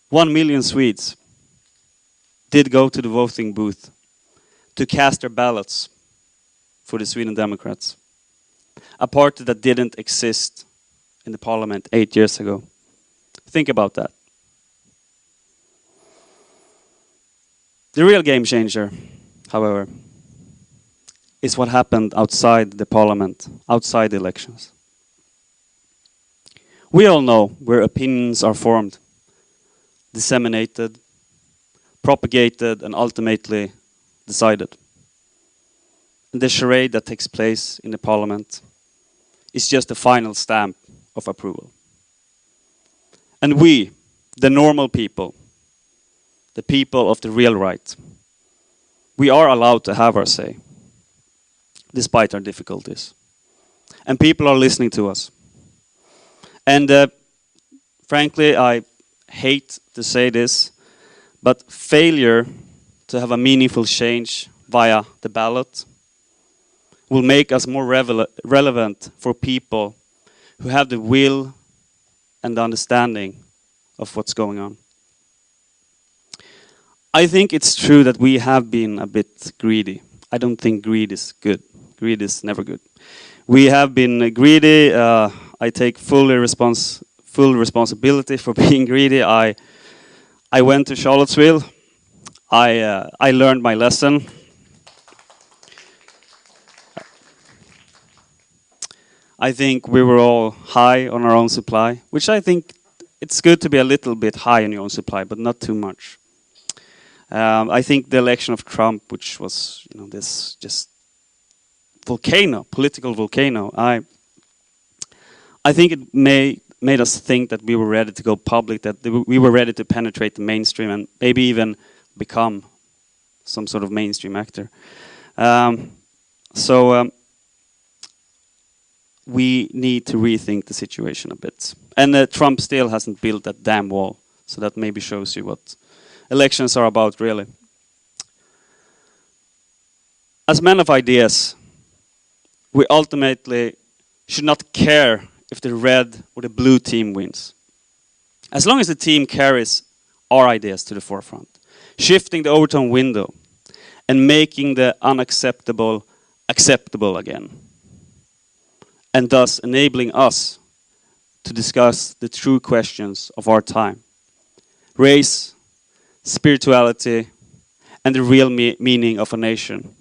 1 million Swedes did go to the voting booth to cast their ballots for the Sweden Democrats, a party that didn't exist in the parliament 8 years ago. Think about that. The real game changer, however, is what happened outside the parliament, outside the elections. We all know where opinions are formed, disseminated, propagated, and ultimately decided. And the charade that takes place in the parliament is just the final stamp of approval. And we, the normal people, the people of the real right, we are allowed to have our say, despite our difficulties. And people are listening to us. And frankly, I hate to say this, but failure to have a meaningful change via the ballot will make us more relevant for people who have the will and the understanding of what's going on. I think it's true that we have been a bit greedy. I don't think greed is good. Greed is never good. We have been greedy. I take full responsibility for being greedy. I went to Charlottesville. I learned my lesson. I think we were all high on our own supply, which I think it's good to be a little bit high on your own supply, but not too much. I think the election of Trump, which was, this just volcano, political volcano, I think it made us think that we were ready to go public, that we were ready to penetrate the mainstream and maybe even become some sort of mainstream actor. We need to rethink the situation a bit. And Trump still hasn't built that damn wall, so that maybe shows you what elections are about, really. As men of ideas, we ultimately should not care if the red or the blue team wins. As long as the team carries our ideas to the forefront, shifting the overtone window and making the unacceptable acceptable again, and thus enabling us to discuss the true questions of our time: race, spirituality, and the real meaning of a nation,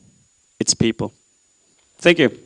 its people. Thank you.